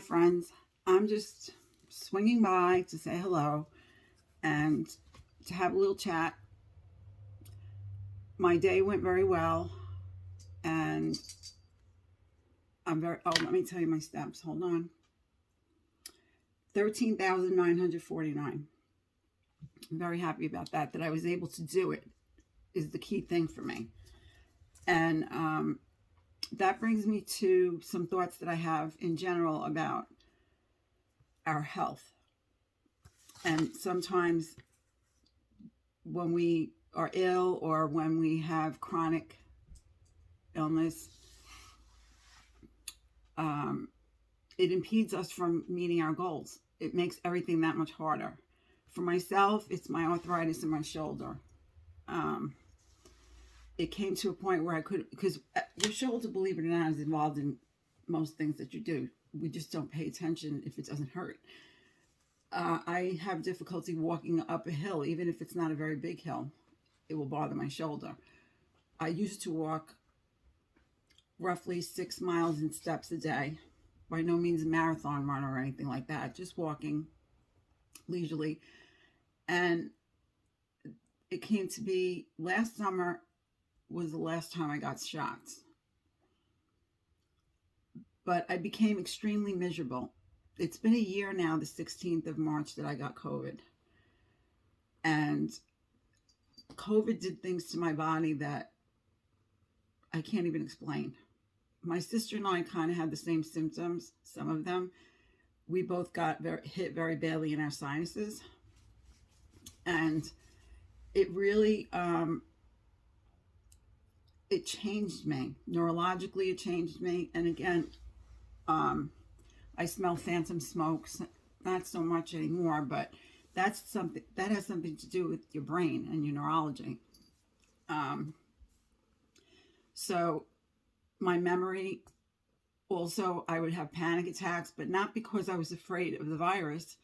friends. I'm just swinging by to say hello and to have a little chat. My day went very well, and let me tell you my steps. Hold on. 13,949. I'm very happy about that I was able to do it is the key thing for me. And that brings me to some thoughts that I have in general about our health. And sometimes when we are ill or when we have chronic illness, it impedes us from meeting our goals. It makes everything that much harder. For myself, it's my arthritis in my shoulder. It came to a point where I could, because your shoulder, believe it or not, is involved in most things that you do. We just don't pay attention if it doesn't hurt. I have difficulty walking up a hill, even if it's not a very big hill. It will bother my shoulder. I used to walk roughly 6 miles in steps a day. By no means a marathon runner or anything like that, just walking leisurely. And it came to be last summer was the last time I got shots. But I became extremely miserable. It's been a year now, the 16th of March, that I got COVID. And COVID did things to my body that I can't even explain. My sister and I kind of had the same symptoms, some of them. We both got hit very badly in our sinuses. And it really, it changed me. Neurologically, it changed me. And again, I smell phantom smokes, not so much anymore, but that's something that has something to do with your brain and your neurology. So my memory, also, I would have panic attacks, but not because I was afraid of the virus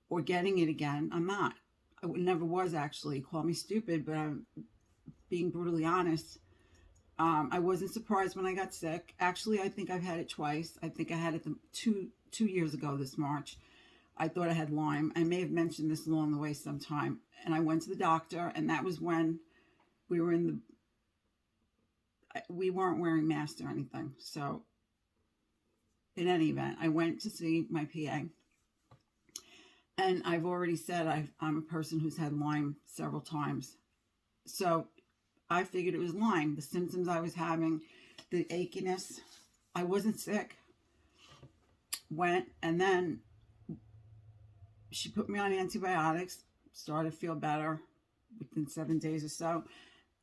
or getting it again. I'm not. I never was, actually. Call me stupid, but I'm being brutally honest. I wasn't surprised when I got sick. Actually, I think I've had it twice. I think I had it two years ago this March. I thought I had Lyme. I may have mentioned this along the way sometime. And I went to the doctor, and that was when we weren't wearing masks or anything. So in any event, I went to see my PA. And I've already said I'm a person who's had Lyme several times. So I figured it was Lyme. The symptoms I was having, the achiness. I wasn't sick. Went, and then she put me on antibiotics. Started to feel better within 7 days or so.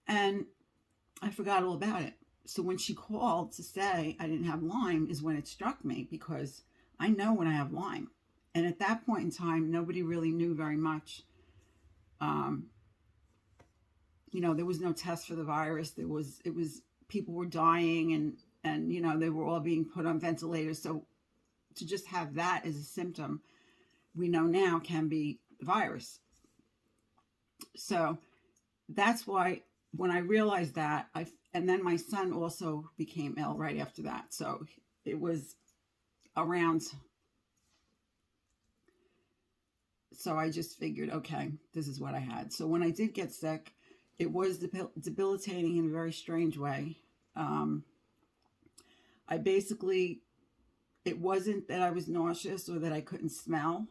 And I forgot all about it. So when she called to say I didn't have Lyme is when it struck me, because I know when I have Lyme. And at that point in time, nobody really knew very much. There was no test for the virus. It was people were dying, and they were all being put on ventilators. So to just have that as a symptom, we know now can be the virus. So that's why when I realized that, and then my son also became ill right after that. So it was around. So I just figured, okay, this is what I had. So when I did get sick, it was debilitating in a very strange way. It wasn't that I was nauseous or that I couldn't smell,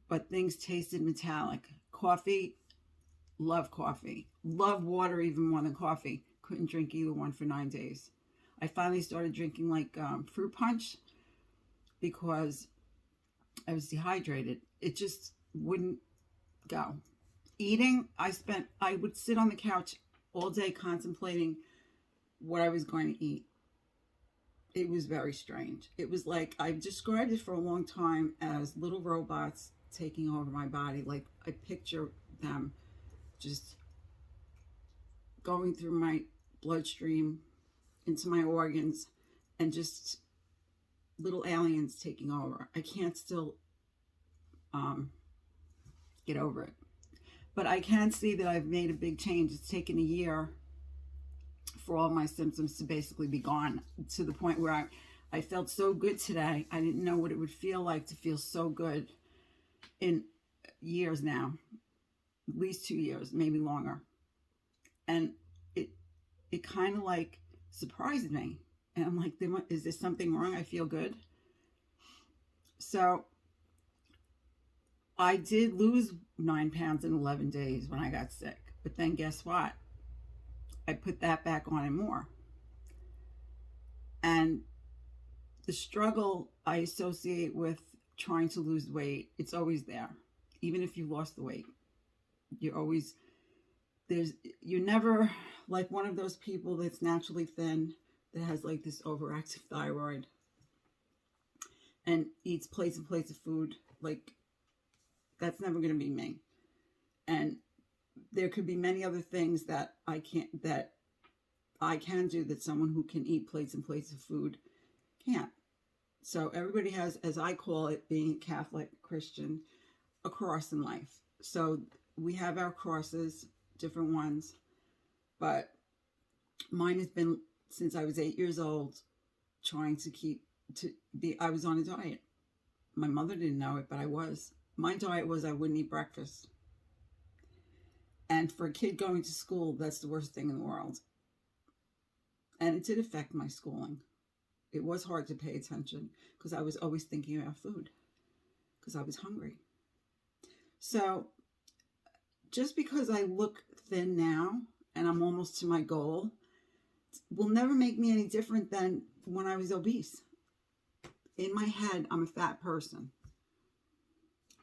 but things tasted metallic. Coffee, love coffee. Love water even more than coffee. Couldn't drink either one for 9 days. I finally started drinking fruit punch because I was dehydrated. It just wouldn't go. Eating, I would sit on the couch all day contemplating what I was going to eat. It was very strange. It was like, I've described it for a long time as little robots taking over my body. Like, I picture them just going through my bloodstream into my organs, and just little aliens taking over. I can't still get over it. But I can see that I've made a big change. It's taken a year for all my symptoms to basically be gone, to the point where I felt so good today. I didn't know what it would feel like to feel so good in years now, at least 2 years, maybe longer. And it kind of like surprised me. And I'm like, is there something wrong? I feel good. So I did lose 9 pounds in 11 days when I got sick. But then guess what? I put that back on and more. And the struggle I associate with trying to lose weight, it's always there. Even if you lost the weight, you're never like one of those people that's naturally thin, that has like this overactive thyroid and eats plates and plates of food. Like, that's never going to be me. And there could be many other things that I can do that someone who can eat plates and plates of food can't. So everybody has, as I call it, being Catholic, Christian, a cross in life. So we have our crosses, different ones, but mine has been since I was 8 years old, trying I was on a diet. My mother didn't know it, but I was. My diet was I wouldn't eat breakfast. And for a kid going to school, that's the worst thing in the world. And it did affect my schooling. It was hard to pay attention because I was always thinking about food because I was hungry. So just because I look thin now and I'm almost to my goal will never make me any different than when I was obese. In my head, I'm a fat person.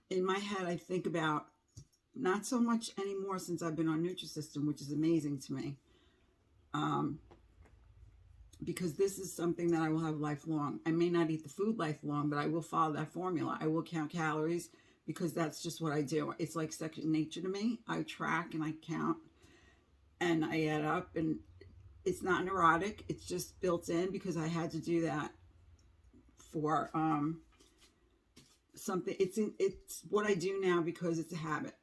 In my head, I think about, not so much anymore since I've been on Nutrisystem, which is amazing to me. Because this is something that I will have lifelong. I may not eat the food lifelong, but I will follow that formula. I will count calories because that's just what I do. It's like second nature to me. I track and I count and I add up, and it's not neurotic. It's just built in because I had to do that for something. It's what I do now because it's a habit.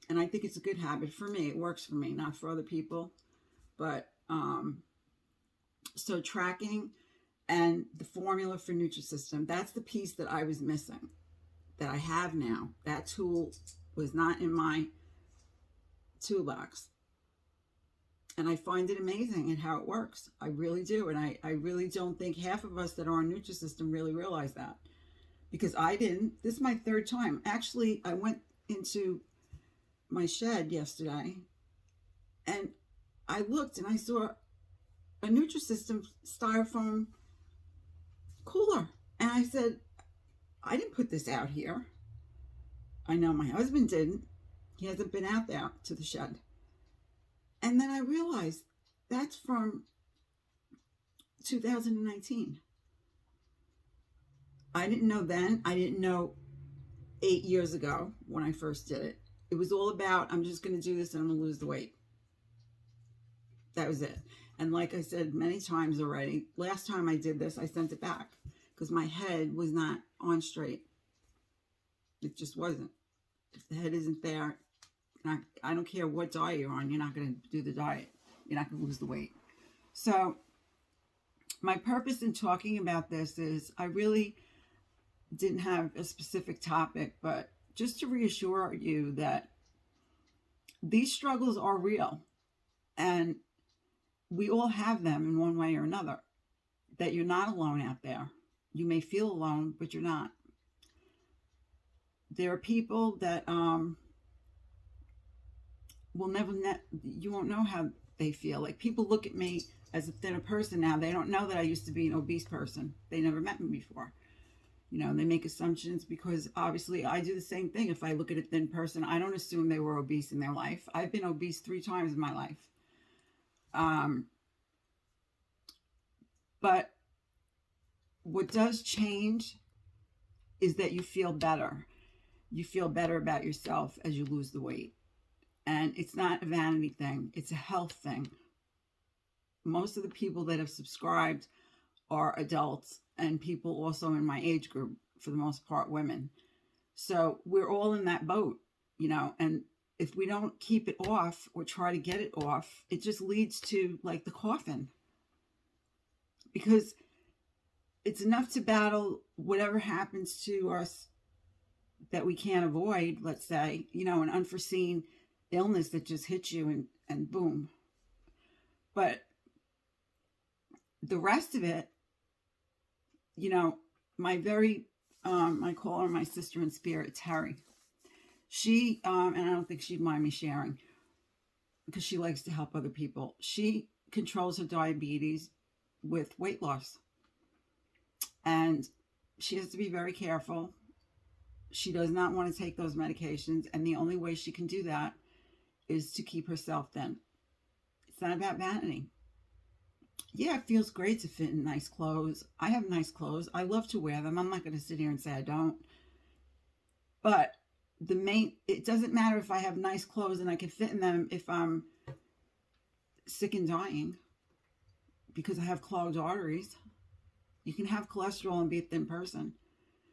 And I think it's a good habit for me. It works for me, not for other people. But so tracking and the formula for Nutrisystem, that's the piece that I was missing, that I have now. That tool was not in my toolbox. And I find it amazing in how it works. I really do. And I really don't think half of us that are on Nutrisystem really realize that. Because I didn't. This is my third time. Actually, I went into my shed yesterday and I looked and I saw a Nutrisystem styrofoam cooler. And I said, I didn't put this out here. I know my husband didn't. He hasn't been out there to the shed. And then I realized that's from 2019. I didn't know then. I didn't know 8 years ago when I first did it. It was all about, I'm just going to do this and I'm going to lose the weight. That was it. And like I said many times already, last time I did this, I sent it back because my head was not on straight. It just wasn't. If the head isn't there, I don't care what diet you're on, you're not going to do the diet. You're not going to lose the weight. So my purpose in talking about this is I really didn't have a specific topic, but just to reassure you that these struggles are real and we all have them in one way or another, that you're not alone out there. You may feel alone, but you're not. There are people that you won't know how they feel. Like, people look at me as a thinner person now. They don't know that I used to be an obese person. They never met me before. You know, they make assumptions because obviously I do the same thing. If I look at a thin person, I don't assume they were obese in their life. I've been obese 3 times in my life. But what does change is that you feel better. You feel better about yourself as you lose the weight. And it's not a vanity thing. It's a health thing. Most of the people that have subscribed are adults and people also in my age group, for the most part, women. So we're all in that boat, you know, and if we don't keep it off or try to get it off, it just leads to like the coffin. Because it's enough to battle whatever happens to us that we can't avoid, let's say, an unforeseen illness that just hits you and boom. But the rest of it, my very, I call her my sister in spirit, Terry. She, and I don't think she'd mind me sharing because she likes to help other people. She controls her diabetes with weight loss. And she has to be very careful. She does not want to take those medications. And the only way she can do that is to keep herself thin. It's not about vanity. Yeah, it feels great to fit in nice clothes. I have nice clothes. I love to wear them. I'm not going to sit here and say I don't. But it doesn't matter if I have nice clothes and I can fit in them if I'm sick and dying because I have clogged arteries. You can have cholesterol and be a thin person.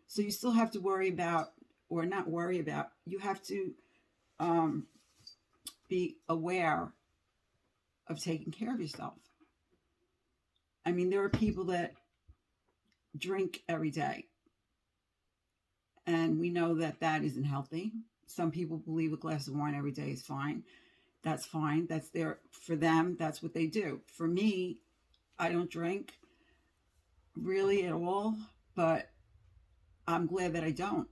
So you still have to worry about, or not worry about, you have to be aware of taking care of yourself. I mean, there are people that drink every day. And we know that that isn't healthy. Some people believe a glass of wine every day is fine. That's fine. That's for them. That's what they do. For me, I don't drink really at all, but I'm glad that I don't,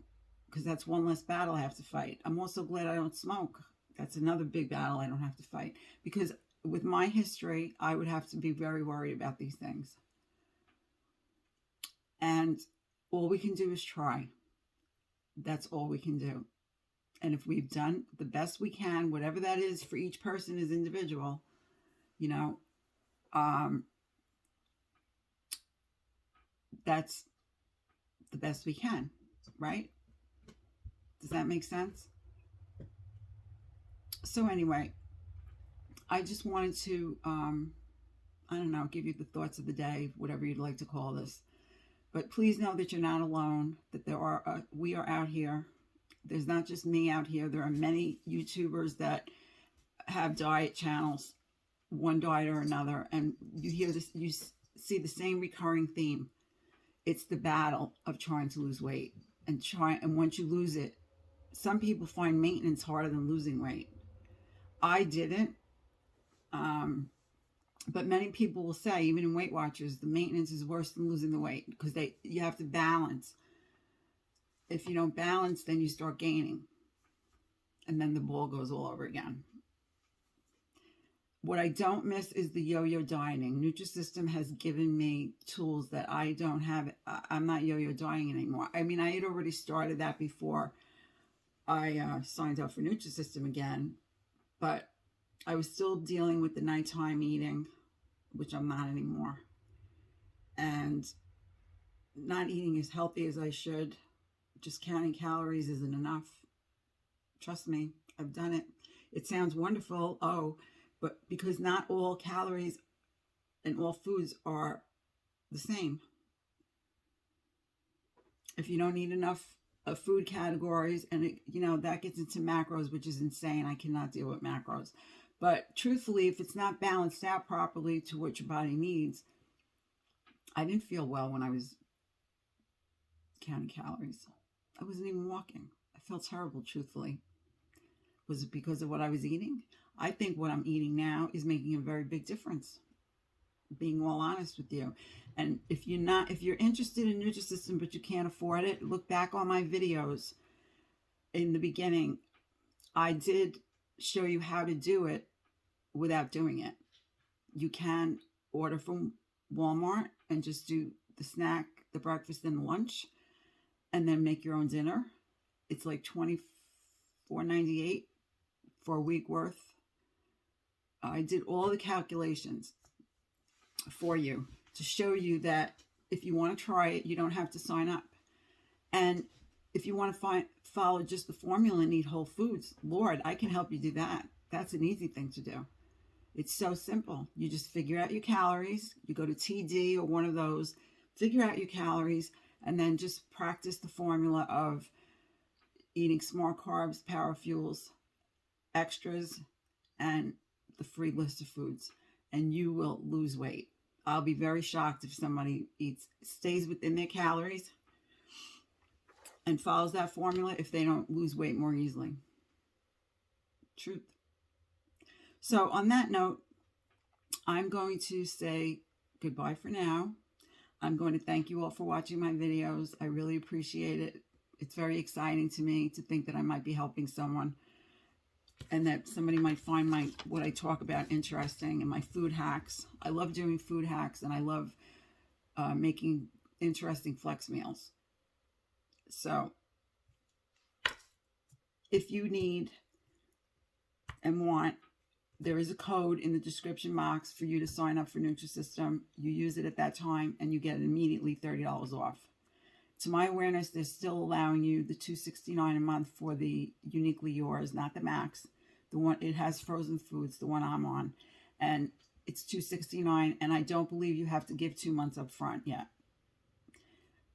because that's one less battle I have to fight. I'm also glad I don't smoke. That's another big battle I don't have to fight, because with my history, I would have to be very worried about these things. And all we can do is try. That's all we can do. And if we've done the best we can, whatever that is for each person is individual, that's the best we can, right? Does that make sense? So anyway, I just wanted to, I don't know, give you the thoughts of the day, whatever you'd like to call this. But please know that you're not alone, that we are out here. There's not just me out here. There are many YouTubers that have diet channels, one diet or another. And you hear this, you see the same recurring theme. It's the battle of trying to lose weight. And once you lose it, some people find maintenance harder than losing weight. I didn't. But many people will say, even in Weight Watchers, the maintenance is worse than losing the weight because you have to balance. If you don't balance, then you start gaining. And then the ball goes all over again. What I don't miss is the yo-yo dieting. Nutrisystem has given me tools that I don't have. I'm not yo-yo dieting anymore. I mean, I had already started that before I signed up for Nutrisystem again. But I was still dealing with the nighttime eating, which I'm not anymore. And not eating as healthy as I should. Just counting calories isn't enough. Trust me, I've done it. It sounds wonderful. But because not all calories and all foods are the same. If you don't eat enough of food categories, and that gets into macros, which is insane. I cannot deal with macros. But truthfully, if it's not balanced out properly to what your body needs, I didn't feel well when I was counting calories. I wasn't even walking. I felt terrible, truthfully. Was it because of what I was eating? I think what I'm eating now is making a very big difference, being all honest with you. And if you're interested in Nutrisystem but you can't afford it, look back on my videos. In the beginning, I did show you how to do it without doing it. You can order from Walmart and just do the snack, the breakfast, and the lunch, and then make your own dinner. It's like $24.98 for a week worth. I did all the calculations for you to show you that if you want to try it, you don't have to sign up. And if you want to follow just the formula and eat whole foods, Lord, I can help you do that. That's an easy thing to do. It's so simple. You just figure out your calories. You go to TD or one of those, figure out your calories, and then just practice the formula of eating smart carbs, power fuels, extras, and the free list of foods. And you will lose weight. I'll be very shocked if somebody stays within their calories and follows that formula if they don't lose weight more easily. Truth. So on that note, I'm going to say goodbye for now. I'm going to thank you all for watching my videos. I really appreciate it. It's very exciting to me to think that I might be helping someone and that somebody might find what I talk about interesting and my food hacks. I love doing food hacks, and I love making interesting flex meals. So if you need and want, there is a code in the description box for you to sign up for Nutrisystem. You use it at that time and you get it immediately $30 off. To my awareness, they're still allowing you the $269 a month for the Uniquely Yours, not the Max. The one, it has frozen foods, the one I'm on, and it's $269, and I don't believe you have to give 2 months up front yet.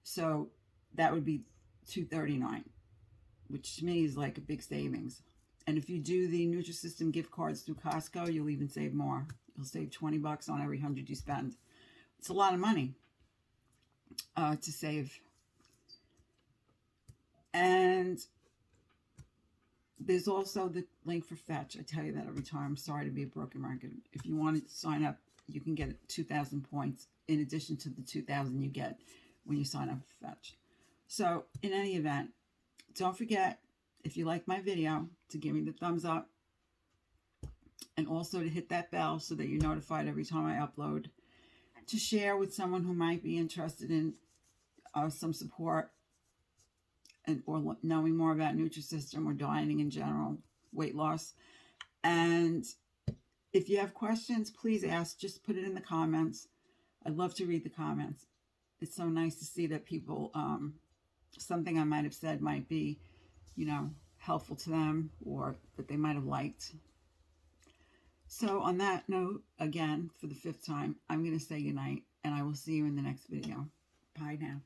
So that would be $239, which to me is like a big savings. And if you do the Nutrisystem gift cards through Costco, you'll even save more. You'll save $20 on every 100 you spend. It's a lot of money to save. And there's also the link for Fetch. I tell you that every time. I'm sorry to be a broken record. If you want to sign up, you can get 2,000 points in addition to the 2,000 you get when you sign up for Fetch. So in any event, don't forget, if you like my video, to give me the thumbs up, and also to hit that bell so that you're notified every time I upload, to share with someone who might be interested in some support or knowing more about Nutrisystem or dieting in general, weight loss. And if you have questions, please ask. Just put it in the comments. I'd love to read the comments. It's so nice to see that people, something I might have said might be, helpful to them, or that they might have liked. So on that note, again, for the 5th time, I'm going to say goodnight, and I will see you in the next video. Bye now.